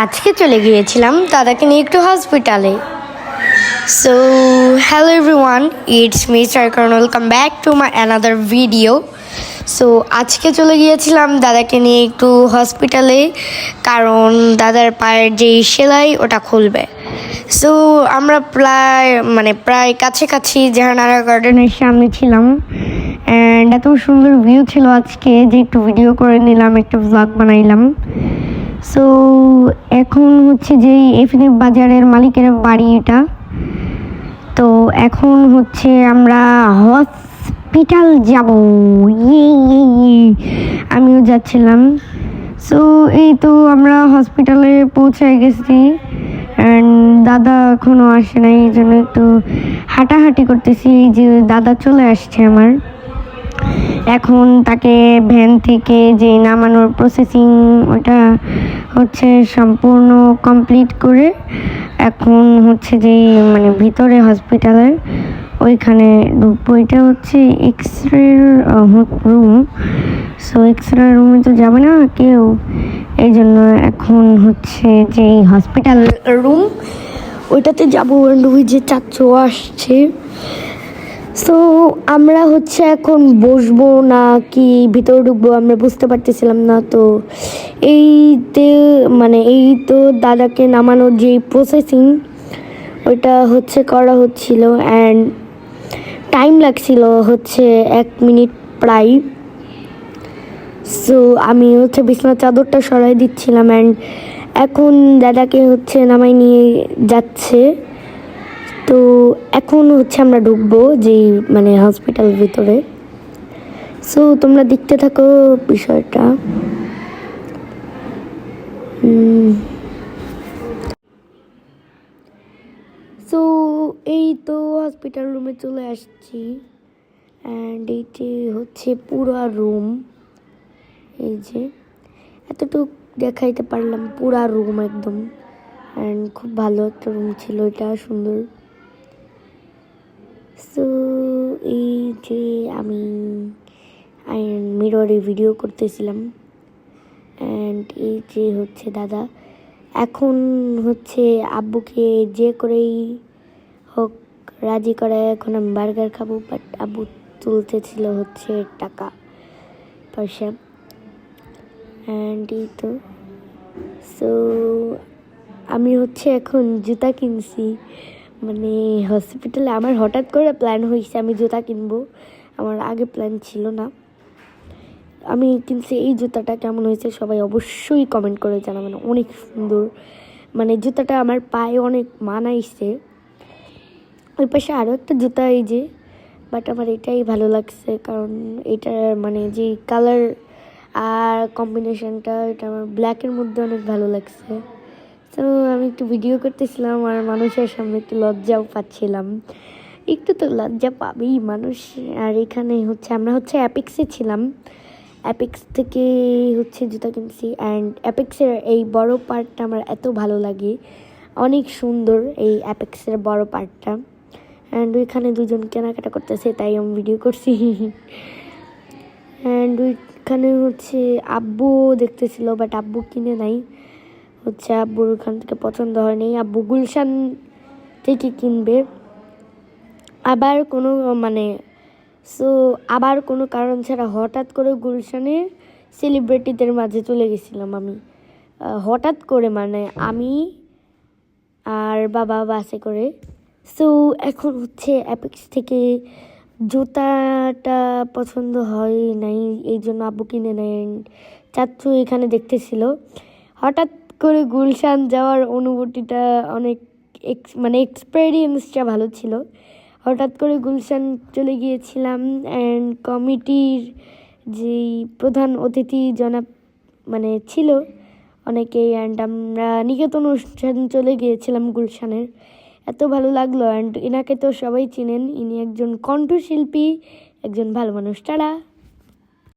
আজকে চলে গিয়েছিলাম দাদাকে নিয়ে একটু হসপিটালে। So hello everyone, it's me সাইকার্ন, welcome back to my another video. So আজকে চলে গিয়েছিলাম দাদাকে নিয়ে একটু হসপিটালে, কারণ দাদার পায়ের যে সেলাই ওটা খুলবে। সো আমরা প্রায় কাছাকাছি জাহানারা গার্ডেনের সামনে ছিলাম, অ্যান্ড এত সুন্দর ভিউ ছিল আজকে যে একটু ভিডিও করে নিলাম, একটু ভ্লগ বানাইলাম। সো এখন হচ্ছে যে এফএনএফ বাজারের মালিকের বাড়ি এটা। তো এখন হচ্ছে আমরা হসপিটাল যাব, আমিও যাচ্ছিলাম। সো এই তো আমরা হসপিটালে পৌঁছে গেছি, অ্যান্ড দাদা এখনও আসে নাই, এই জন্য একটু হাঁটাহাঁটি করতেছি। যে দাদা চলে আসছে আমার, এখন তাকে ভ্যান থেকে যে নামানোর প্রসেসিং ওটা হচ্ছে সম্পূর্ণ কমপ্লিট করে এখন হচ্ছে যে ভিতরে হসপিটালের ওইখানে ঢুকবো। এটা হচ্ছে X ray room. So X ray রুমে তো যাবে না কেউ, এই জন্য এখন হচ্ছে যে হসপিটাল রুম ওইটাতে যাবো। ওই যে চাচু আসছে। সো আমরা হচ্ছে এখন বসবো না কি ভিতরে ঢুকবো আমরা বুঝতে পারতেছিলাম না। তো এই তো দাদাকে নামানোর যে প্রসেসিং ওইটা হচ্ছে করা হচ্ছিল, অ্যান্ড টাইম লাগছিল হচ্ছে 1 মিনিট প্রায়। সো আমি হচ্ছে বিছানার চাদরটা সরাই দিচ্ছিলাম, অ্যান্ড এখন দাদাকে হচ্ছে নামাই নিয়ে যাচ্ছে। তো এখন হচ্ছে আমরা ঢুকবো যে হসপিটাল ভিতরে। সো তোমরা দেখতে থাকো বিষয়টা। সো এই তো হসপিটাল রুমে চলে আসছি, অ্যান্ড এইটি হচ্ছে পুরো রুম। এই যে এতটুকু দেখাইতে পারলাম পুরা রুম একদম, অ্যান্ড খুব ভালো একটা রুম ছিল, এটা সুন্দর। সো এই যে আমি মিররে ভিডিও করতেছিলাম, অ্যান্ড এই যে হচ্ছে দাদা এখন হচ্ছে আব্বুকে যে করেই হোক রাজি করে এখন আমি বার্গার খাবো, বাট আব্বু তুলতেছিল হচ্ছে টাকা পয়সা, অ্যান্ড এই তো। সো আমি হচ্ছে এখন জুতা কিনছি। হসপিটালে আমার হঠাৎ করে প্ল্যান হয়েছে আমি জুতা কিনবো, আমার আগে প্ল্যান ছিল না। আমি কিনছি এই জুতাটা, কেমন হয়েছে সবাই অবশ্যই কমেন্ট করে জানাবেন। অনেক সুন্দর, জুতাটা আমার পায়ে অনেক মানাইছে। ওই পাশে আরও একটা জুতা এই যে, বাট আমার এটাই ভালো লাগছে, কারণ এটার যে কালার আর কম্বিনেশনটা এটা আমার ব্ল্যাকের মধ্যে অনেক ভালো লাগছে। তো আমি একটু ভিডিও করতেছিলাম আর মানুষের সামনে একটু লজ্জাও পাচ্ছিলাম। একটু তো লজ্জা পাবেই মানুষ। আর এখানে হচ্ছে আমরা হচ্ছে অ্যাপেক্সে ছিলাম, অ্যাপেক্স থেকে হচ্ছে জুতা কিনছি, অ্যান্ড অ্যাপেক্সের এই বড় পার্টটা আমার এত ভালো লাগে, অনেক সুন্দর এই অ্যাপেক্সের বড় পার্টটা। অ্যান্ড ওইখানে দুজন কেনাকাটা করতেছে, তাই আমি ভিডিও করছি। অ্যান্ড ওইখানে হচ্ছে আব্বু দেখতেছিল, বাট আব্বু কিনে নাই, হচ্ছে আব্বুর ওখান থেকে পছন্দ হয়নি, আব্বু গুলশান থেকে কিনবে। আবার কোনো কারণ ছাড়া হঠাৎ করে গুলশানে সেলিব্রিটিদের মাঝে চলে গেছিলাম আমি, হঠাৎ করে আমি আর বাবা বাসে করে। সো এখন হচ্ছে অ্যাপেক্স থেকে জুতাটা পছন্দ হয় নাই, এই জন্য আব্বু কিনে নেয়। চাচ্চু এখানে দেখতেছিল। হঠাৎ করে গুলশান যাওয়ার অনুভূতিটা অনেক এক্সপেরিয়েন্সটা ভালো ছিল। হঠাৎ করে গুলশান চলে গিয়েছিলাম, অ্যান্ড কমিটির যেই প্রধান অতিথি জনাব ছিল অনেকেই, অ্যান্ড আমরা নিকেতন অনুষ্ঠান চলে গিয়েছিলাম গুলশানের। এত ভালো লাগলো, অ্যান্ড এনাকে তো সবাই চিনেন, ইনি একজন কণ্ঠশিল্পী, একজন ভালো মানুষ। টাটা।